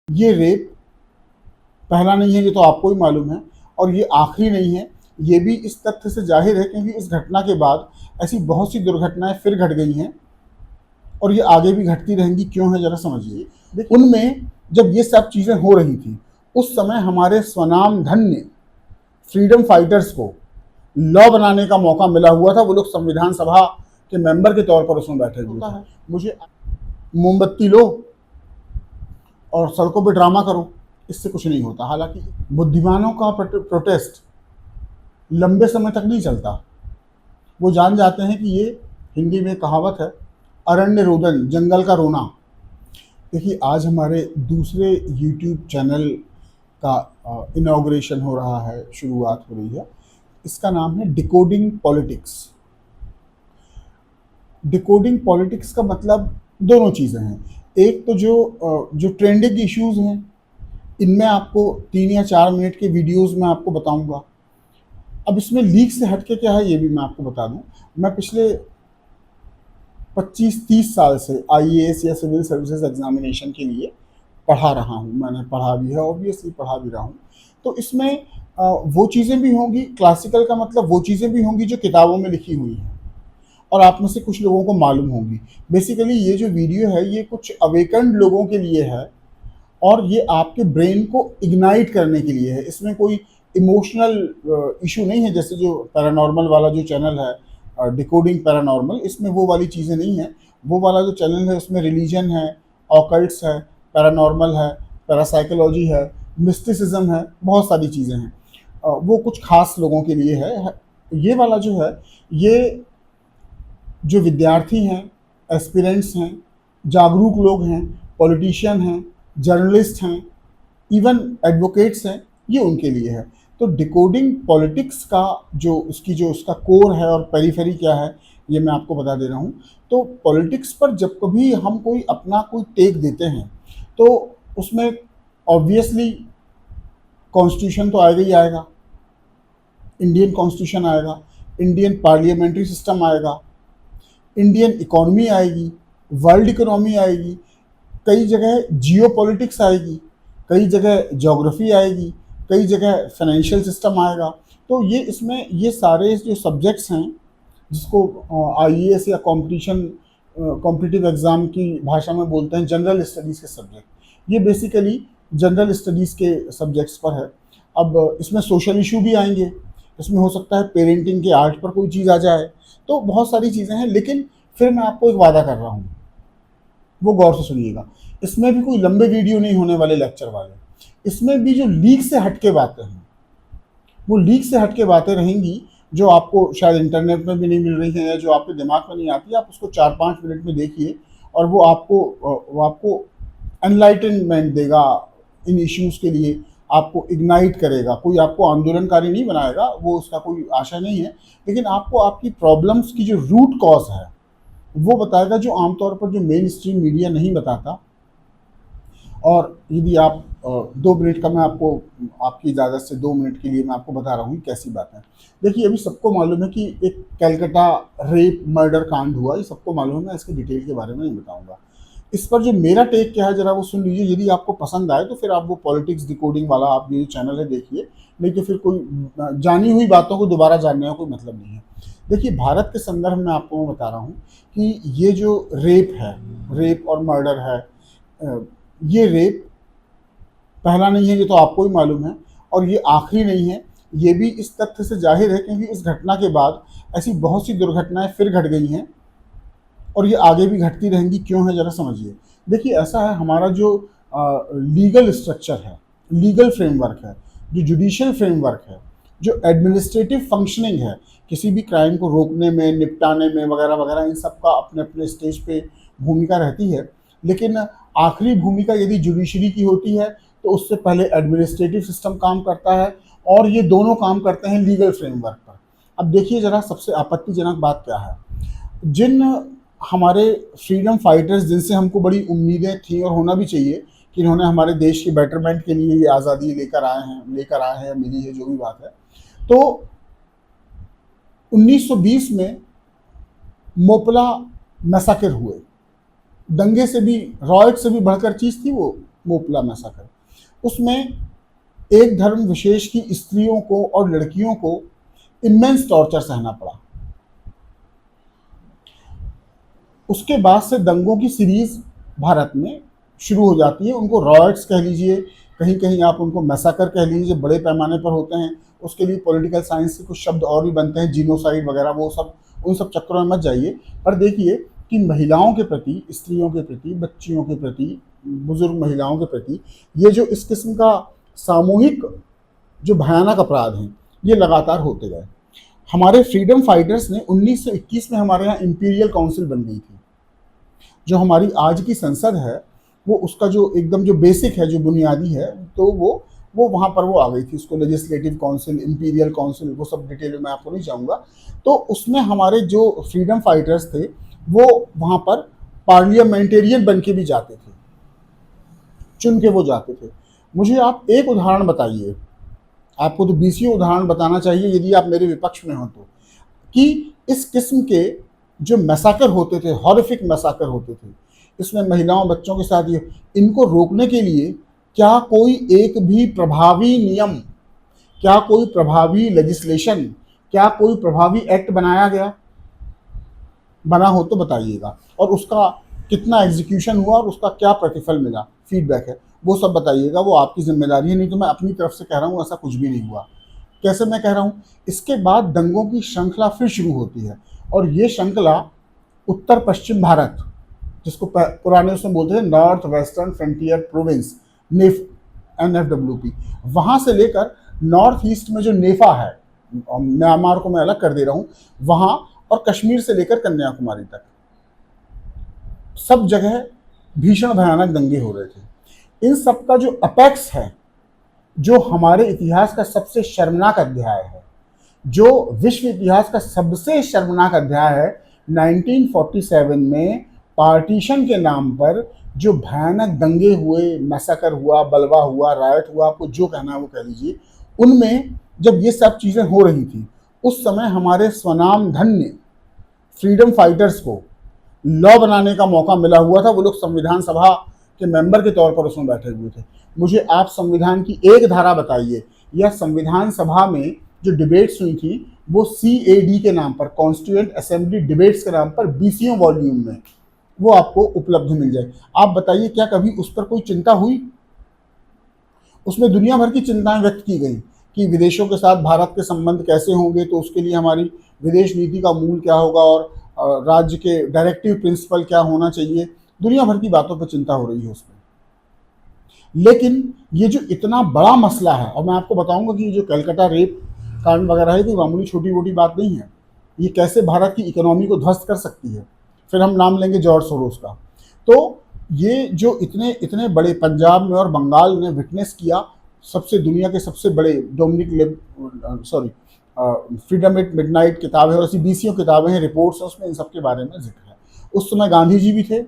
ये रेप पहला नहीं है, ये तो आपको ही मालूम है, और ये आखिरी नहीं है। ये भी इस तथ्य से जाहिर है क्योंकि इस घटना के बाद ऐसी बहुत सी दुर्घटनाएं फिर घट गई हैं और ये आगे भी घटती रहेंगी। क्यों है जरा समझिए। देखिए, उनमें जब ये सब चीज़ें हो रही थी उस समय हमारे स्वनाम धन्य फ्रीडम फाइटर्स को लॉ बनाने का मौका मिला हुआ था। वो लोग संविधान सभा के मेंबर के तौर पर उसमें बैठे हुए थे। मुझे मोमबत्ती लो और सड़कों पे ड्रामा करो, इससे कुछ नहीं होता। हालांकि बुद्धिमानों का प्रोटेस्ट लंबे समय तक नहीं चलता। वो जान जाते हैं कि ये, हिंदी में कहावत है, अरण्य रोदन, जंगल का रोना। देखिए, आज हमारे दूसरे यूट्यूब चैनल का इनॉग्रेशन हो रहा है, शुरुआत हो रही है। इसका नाम है डिकोडिंग पॉलिटिक्स। डिकोडिंग पॉलिटिक्स का मतलब दोनों चीज़ें हैं। एक तो जो ट्रेंडिंग इश्यूज हैं, इनमें आपको 3 या 4 मिनट के वीडियोस में आपको बताऊंगा। अब इसमें लीक से हटके क्या है ये भी मैं आपको बता दूं। मैं पिछले 25-30 साल से आईएएस या सिविल सर्विसेज एग्जामिनेशन के लिए पढ़ा रहा हूँ। मैंने पढ़ा भी है, ऑब्वियसली पढ़ा भी रहा हूँ। तो इसमें वो चीज़ें भी होंगी, क्लासिकल का मतलब वो चीज़ें भी होंगी जो किताबों में लिखी हुई हैं और आप में से कुछ लोगों को मालूम होंगी। बेसिकली ये जो वीडियो है ये कुछ अवेकन्ड लोगों के लिए है और ये आपके ब्रेन को इग्नाइट करने के लिए है। इसमें कोई इमोशनल इशू नहीं है, जैसे जो पैरानॉर्मल वाला जो चैनल है डिकोडिंग पैरानॉर्मल, इसमें वो वाली चीज़ें नहीं है। वो वाला जो चैनल है उसमें रिलीजन है, ऑकल्ट्स है, पैरानॉर्मल है, पैरासाइकोलॉजी है, मिस्टिसिज्म है, बहुत सारी चीज़ें हैं। वो कुछ खास लोगों के लिए है। ये वाला जो है, ये जो विद्यार्थी हैं, एस्पिरेंट्स हैं, जागरूक लोग हैं, पॉलिटिशियन हैं, जर्नलिस्ट हैं, इवन एडवोकेट्स हैं, ये उनके लिए है। तो डिकोडिंग पॉलिटिक्स का जो उसका कोर है और पेरिफेरी क्या है, ये मैं आपको बता दे रहा हूँ। तो पॉलिटिक्स पर जब कभी हम कोई अपना कोई टेक देते हैं तो उसमें ऑब्वियसली कॉन्स्टिट्यूशन तो आएगा ही आएगा, इंडियन कॉन्स्टिट्यूशन आएगा, इंडियन पार्लियामेंट्री सिस्टम आएगा, इंडियन इकोनॉमी आएगी, वर्ल्ड इकोनॉमी आएगी, कई जगह जियो पॉलिटिक्स आएगी, कई जगह ज्योग्राफी आएगी, कई जगह फाइनेंशियल सिस्टम आएगा। तो ये इसमें ये सारे जो सब्जेक्ट्स हैं जिसको आईएएस या कॉम्पिटिटिव एग्ज़ाम की भाषा में बोलते हैं जनरल स्टडीज़ के सब्जेक्ट, ये बेसिकली जनरल स्टडीज़ के सब्जेक्ट्स पर है। अब इसमें सोशल इशू भी आएंगे, इसमें हो सकता है पेरेंटिंग के आर्ट पर कोई चीज़ आ जाए, तो बहुत सारी चीज़ें हैं। लेकिन फिर मैं आपको एक वादा कर रहा हूँ, वो गौर से सुनिएगा। इसमें भी कोई लंबे वीडियो नहीं होने वाले लेक्चर वाले। इसमें भी जो लीक से हटके बातें हैं, वो लीक से हटके बातें रहेंगी जो आपको शायद इंटरनेट में भी नहीं मिल रही हैं या जो आपके दिमाग में नहीं आती। आप उसको 4-5 मिनट में देखिए और वो आपको एनलाइटनमेंट देगा इन इश्यूज़ के लिए, आपको इग्नाइट करेगा। कोई आपको आंदोलनकारी नहीं बनाएगा, वो उसका कोई आशा नहीं है, लेकिन आपको आपकी प्रॉब्लम्स की जो रूट कॉज है वो बताएगा, जो आमतौर पर जो मेन स्ट्रीम मीडिया नहीं बताता। और यदि आप 2 मिनट का मैं आपको, आपकी इजाज़त से 2 मिनट के लिए मैं आपको बता रहा हूँ कैसी बात है। देखिए, अभी सबको मालूम है कि एक कलकत्ता रेप मर्डर कांड हुआ, ये सबको मालूम है। मैं इसके डिटेल के बारे में नहीं बताऊँगा। इस पर जो मेरा टेक क्या है ज़रा वो सुन लीजिए। यदि आपको पसंद आए तो फिर आप वो पॉलिटिक्स डिकोडिंग वाला आप ये चैनल है देखिए, नहीं तो फिर कोई जानी हुई बातों को दोबारा जानने का कोई मतलब नहीं है। देखिए, भारत के संदर्भ में आपको मैं बता रहा हूँ कि ये जो रेप है, रेप और मर्डर है, ये रेप पहला नहीं है, ये तो आपको ही मालूम है, और ये आखिरी नहीं है। ये भी इस तथ्य से जाहिर है क्योंकि इस घटना के बाद ऐसी बहुत सी दुर्घटनाएं फिर घट गई हैं और ये आगे भी घटती रहेंगी। क्यों है जरा समझिए। देखिए, ऐसा है, हमारा जो लीगल स्ट्रक्चर है, लीगल फ्रेमवर्क है, जो जुडिशियल फ्रेमवर्क है, जो एडमिनिस्ट्रेटिव फंक्शनिंग है, किसी भी क्राइम को रोकने में, निपटाने में वगैरह वगैरह, इन सब का अपने अपने स्टेज पे भूमिका रहती है। लेकिन आखिरी भूमिका यदि जुडिशरी की होती है तो उससे पहले एडमिनिस्ट्रेटिव सिस्टम काम करता है और ये दोनों काम करते हैं लीगल फ्रेमवर्क पर। अब देखिए ज़रा, सबसे आपत्तिजनक बात क्या है। जिन हमारे फ्रीडम फाइटर्स, जिनसे हमको बड़ी उम्मीदें थी और होना भी चाहिए कि इन्होंने हमारे देश के बेटरमेंट के लिए ये आज़ादी लेकर आए हैं, मिली है, जो भी बात है। तो 1920 में मोपला मैसाकर हुए, दंगे से भी, रॉयट से भी बढ़कर चीज़ थी वो मोपला मैसाकर। उसमें एक धर्म विशेष की स्त्रियों को और लड़कियों को इमेंस टॉर्चर सहना पड़ा। उसके बाद से दंगों की सीरीज भारत में शुरू हो जाती है। उनको रॉयट्स कह लीजिए, कहीं कहीं आप उनको मैसाकर कह लीजिए, बड़े पैमाने पर होते हैं। उसके लिए पॉलिटिकल साइंस के कुछ शब्द और भी बनते हैं, जीनोसाइड वगैरह, वो सब उन सब चक्करों में मत जाइए। पर देखिए कि महिलाओं के प्रति, स्त्रियों के प्रति, बच्चियों के प्रति, बुजुर्ग महिलाओं के प्रति ये जो इस किस्म का सामूहिक जो भयानक अपराध हैं, ये लगातार होते गए। हमारे फ्रीडम फाइटर्स ने 1921 में हमारे यहाँ इंपीरियल काउंसिल बन गई थी। जो हमारी आज की संसद है, वो उसका जो एकदम जो बेसिक है, जो बुनियादी है, तो वो वहाँ पर वो आ गई थी। उसको लेजिस्लेटिव काउंसिल, इंपीरियल काउंसिल, वो सब डिटेल में मैं आपको नहीं जाऊँगा। तो उसमें हमारे जो फ्रीडम फाइटर्स थे, वो वहाँ पर पार्लियामेंटेरियन बन के भी जाते थे, चुन के वो जाते थे। मुझे आप एक उदाहरण बताइए, आपको तो 20 उदाहरण बताना चाहिए यदि आप मेरे विपक्ष में हो तो, कि इस किस्म के जो मैसाकर होते थे, हॉरिफिक मैसाकर होते थे, इसमें महिलाओं बच्चों के साथ ये, इनको रोकने के लिए क्या कोई एक भी प्रभावी नियम, क्या कोई प्रभावी लेजिस्लेशन, क्या कोई प्रभावी एक्ट बनाया गया? बना हो तो बताइएगा, और उसका कितना एग्जीक्यूशन हुआ और उसका क्या प्रतिफल मिला, फीडबैक है, वो सब बताइएगा। वो आपकी जिम्मेदारी है, नहीं तो मैं अपनी तरफ से कह रहा हूँ ऐसा कुछ भी नहीं हुआ। कैसे मैं कह रहा हूँ? इसके बाद दंगों की श्रृंखला फिर शुरू होती है, और ये श्रृंखला उत्तर पश्चिम भारत, जिसको पुराने उसमें बोलते थे north western frontier province, NFWP, वहाँ से लेकर नॉर्थ ईस्ट में जो नेफा है, म्यांमार को मैं अलग कर दे रहा हूँ, वहाँ, और कश्मीर से लेकर कन्याकुमारी तक, सब जगह भीषण भयानक दंगे हो रहे थे। इन सब का जो अपेक्स है, जो हमारे इतिहास का सबसे शर्मनाक अध्याय है, जो विश्व इतिहास का सबसे शर्मनाक अध्याय है, 1947 में पार्टीशन के नाम पर जो भयानक दंगे हुए, मैसाकर हुआ, बलवा हुआ, रायट हुआ, आपको जो कहना है वो कह लीजिए, उनमें जब ये सब चीज़ें हो रही थी, उस समय हमारे स्वनाम धन्य फ्रीडम फाइटर्स को लॉ बनाने का मौका मिला हुआ था। वो लोग संविधान सभा के मेंबर के तौर पर उसमें बैठे हुए थे। मुझे आप संविधान की एक धारा बताइए, या संविधान सभा में जो डिबेट्स हुई थी, वो CAD के नाम पर, कॉन्स्टिट्यूएंट असेंबली डिबेट्स के नाम पर 20 वॉल्यूम में वो आपको उपलब्ध मिल जाए। आप बताइए, क्या कभी उस पर कोई चिंता हुई? उसमें दुनिया भर की चिंताएं व्यक्त की गई कि विदेशों के साथ भारत के संबंध कैसे होंगे, तो उसके लिए हमारी विदेश नीति का मूल क्या होगा, और राज्य के डायरेक्टिव प्रिंसिपल क्या होना चाहिए। दुनिया भर की बातों पर चिंता हो रही है उसमें। लेकिन ये जो इतना बड़ा मसला है, और मैं आपको बताऊंगा कि ये जो कलकत्ता रेप कांड वगैरह है, कोई मामूली छोटी मोटी बात नहीं है। ये कैसे भारत की इकोनॉमी को ध्वस्त कर सकती है। फिर हम नाम लेंगे जॉर्ज सोरोस का। तो ये जो इतने इतने बड़े, पंजाब में और बंगाल ने विटनेस किया, सबसे दुनिया के सबसे बड़े फ्रीडम एट मिडनाइट किताब है, और ऐसी 20 किताबें हैं, रिपोर्ट्स हैं, उसमें इन सब के बारे में जिक्र है। उस समय गांधी जी भी थे,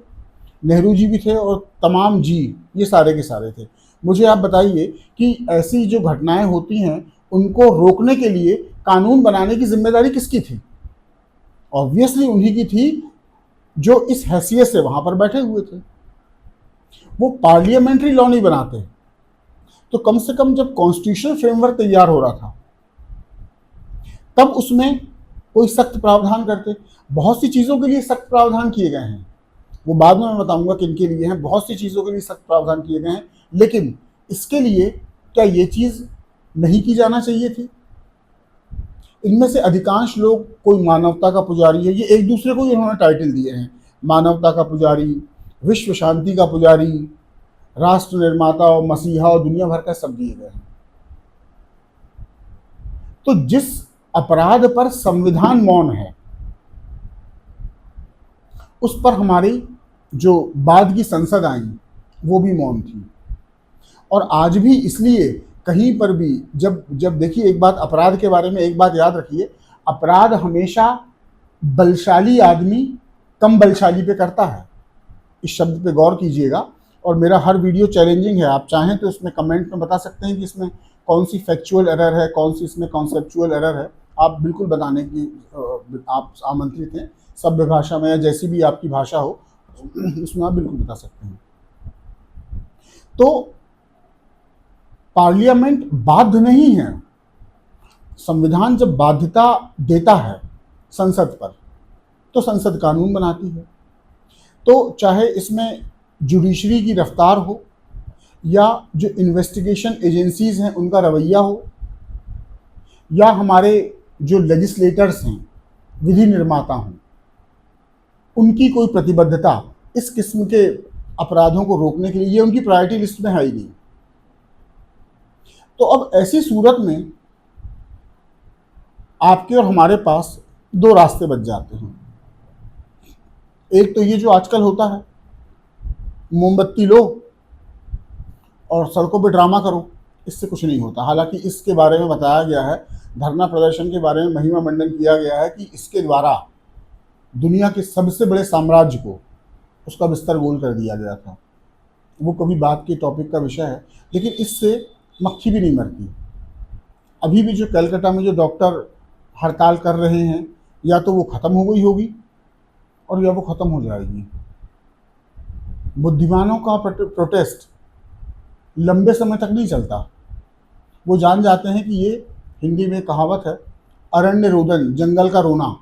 नेहरू जी भी थे, और तमाम जी, ये सारे के सारे थे। मुझे आप बताइए कि ऐसी जो घटनाएं होती हैं, उनको रोकने के लिए कानून बनाने की जिम्मेदारी किसकी थी? ऑब्वियसली उन्हीं की थी, जो इस हैसियत से वहां पर बैठे हुए थे। वो पार्लियामेंट्री लॉ नहीं बनाते, तो कम से कम जब कॉन्स्टिट्यूशनल फ्रेमवर्क तैयार हो रहा था, तब उसमें कोई सख्त प्रावधान करते। बहुत सी चीज़ों के लिए सख्त प्रावधान किए गए हैं, वो बाद में मैं बताऊंगा किन के लिए हैं। बहुत सी चीज़ों के लिए सख्त प्रावधान किए गए हैं, लेकिन इसके लिए क्या ये चीज़ नहीं की जाना चाहिए थी? इनमें से अधिकांश लोग कोई मानवता का पुजारी है, ये एक दूसरे को इन्होंने टाइटल दिए हैं, मानवता का पुजारी, विश्व शांति का पुजारी, राष्ट्र निर्माता और मसीहा, और दुनिया भर का सब दिए गए हैं। तो जिस अपराध पर संविधान मौन है, उस पर हमारी जो बाद की संसद आई, वो भी मौन थी। और आज भी इसलिए कहीं पर भी जब जब देखिए, एक बात अपराध के बारे में, एक बात याद रखिए, अपराध हमेशा बलशाली आदमी कम बलशाली पे करता है। इस शब्द पे गौर कीजिएगा। और मेरा हर वीडियो चैलेंजिंग है, आप चाहें तो इसमें कमेंट में बता सकते हैं कि इसमें कौन सी फैक्चुअल एरर है, कौन सी इसमें कॉन्सेप्चुअल एरर है। आप बिल्कुल बताने की आप आमंत्रित हैं, सभ्य भाषा में या जैसी भी आपकी भाषा हो, उसमें आप बिल्कुल बता सकते हैं। तो पार्लियामेंट बाध्य नहीं है। संविधान जब बाध्यता देता है संसद पर, तो संसद कानून बनाती है। तो चाहे इसमें जुडिशरी की रफ्तार हो, या जो इन्वेस्टिगेशन एजेंसीज हैं उनका रवैया हो, या हमारे जो लेजिस्लेटर्स हैं, विधि निर्माता हों, उनकी कोई प्रतिबद्धता इस किस्म के अपराधों को रोकने के लिए, ये उनकी प्रायोरिटी लिस्ट में है ही नहीं। तो अब ऐसी सूरत में आपके और हमारे पास दो रास्ते बच जाते हैं। एक तो ये जो आजकल होता है, मोमबत्ती लो और सड़कों पे ड्रामा करो, इससे कुछ नहीं होता। हालांकि इसके बारे में बताया गया है, धरना प्रदर्शन के बारे में महिमा मंडन किया गया है कि इसके द्वारा दुनिया के सबसे बड़े साम्राज्य को उसका बिस्तर गोल कर दिया गया था। वो कभी बात के टॉपिक का विषय है, लेकिन इससे मक्खी भी नहीं मरती। अभी भी जो कलकत्ता में जो डॉक्टर हड़ताल कर रहे हैं, या तो वो ख़त्म हो गई होगी और या वो ख़त्म हो जाएगी। बुद्धिमानों का प्रोटेस्ट लंबे समय तक नहीं चलता। वो जान जाते हैं कि ये, हिंदी में कहावत है, अरण्य रोदन, जंगल का रोना।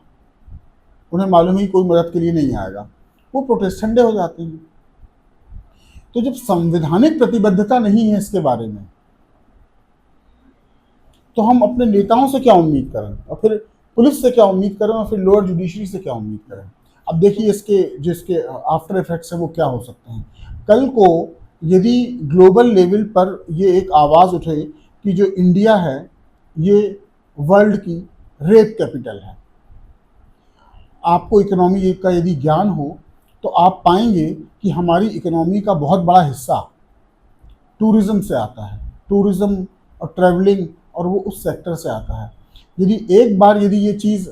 उन्हें मालूम ही कोई मदद के लिए नहीं आएगा, वो प्रोटेस्ट ठंडे हो जाते हैं। तो जब संवैधानिक प्रतिबद्धता नहीं है इसके बारे में, तो हम अपने नेताओं से क्या उम्मीद करें, और फिर पुलिस से क्या उम्मीद करें, और फिर लोअर जुडिशरी से क्या उम्मीद करें। अब देखिए इसके जिसके आफ्टर इफेक्ट्स है वो क्या हो सकते हैं। कल को यदि ग्लोबल लेवल पर ये एक आवाज़ उठे कि जो इंडिया है ये वर्ल्ड की रेप कैपिटल है, आपको इकोनॉमी का यदि ज्ञान हो तो आप पाएंगे कि हमारी इकोनॉमी का बहुत बड़ा हिस्सा टूरिज़्म से आता है। टूरिज़्म और ट्रैवलिंग, और वो उस सेक्टर से आता है। यदि एक बार यदि ये चीज़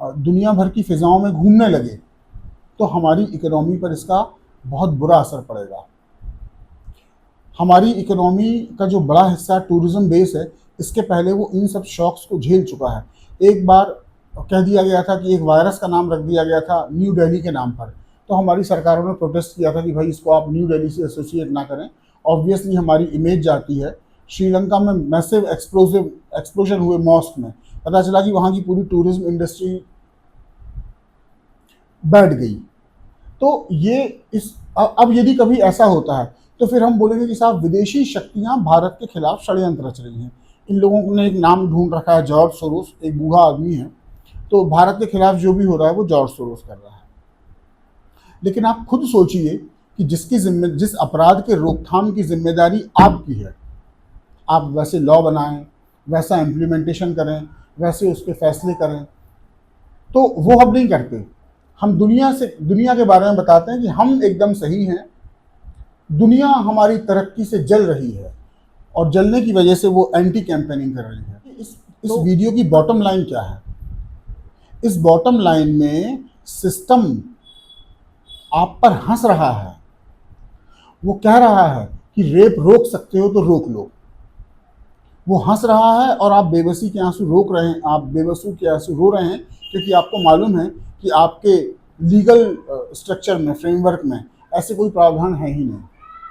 दुनिया भर की फ़िज़ाओं में घूमने लगे, तो हमारी इकोनॉमी पर इसका बहुत बुरा असर पड़ेगा। हमारी इकोनॉमी का जो बड़ा हिस्सा टूरिज़्म बेस है, इसके पहले वो इन सब शॉक्स को झेल चुका है। एक बार कह दिया गया था कि एक वायरस का नाम रख दिया गया था न्यू दिल्ली के नाम पर, तो हमारी सरकारों ने प्रोटेस्ट किया था कि भाई इसको आप न्यू दिल्ली से एसोसिएट ना करें, ऑब्वियसली हमारी इमेज जाती है। श्रीलंका में मैसिव एक्सप्लोजन हुए मॉस्क में, पता चला कि वहाँ की पूरी टूरिज्म इंडस्ट्री बैठ गई। तो ये अब यदि कभी ऐसा होता है तो फिर हम बोलेंगे कि साहब विदेशी शक्तियाँ भारत के खिलाफ षड्यंत्र रच रही हैं। इन लोगों ने एक नाम ढूंढ रखा है, जॉर्ज सोरोस, एक बूढ़ा आदमी है, तो भारत के खिलाफ जो भी हो रहा है वो जॉर्ज सोरोस कर रहा है। लेकिन आप खुद सोचिए कि जिस अपराध के रोकथाम की जिम्मेदारी आपकी है, आप वैसे लॉ बनाएं, वैसा इम्प्लीमेंटेशन करें, वैसे उस पर फैसले करें, तो वो हम नहीं करते। हम दुनिया के बारे में बताते हैं कि हम एकदम सही हैं, दुनिया हमारी तरक्की से जल रही है, और जलने की वजह से वो एंटी कैंपेनिंग कर रही है। इस वीडियो की बॉटम लाइन क्या है? इस बॉटम लाइन में सिस्टम आप पर हंस रहा है। वो कह रहा है कि रेप रोक सकते हो तो रोक लो। वो हंस रहा है और आप बेबसी के आंसू रोक रहे हैं, आप बेबसों के आंसू रो रहे हैं, क्योंकि आपको मालूम है कि आपके लीगल स्ट्रक्चर में, फ्रेमवर्क में ऐसे कोई प्रावधान है ही नहीं।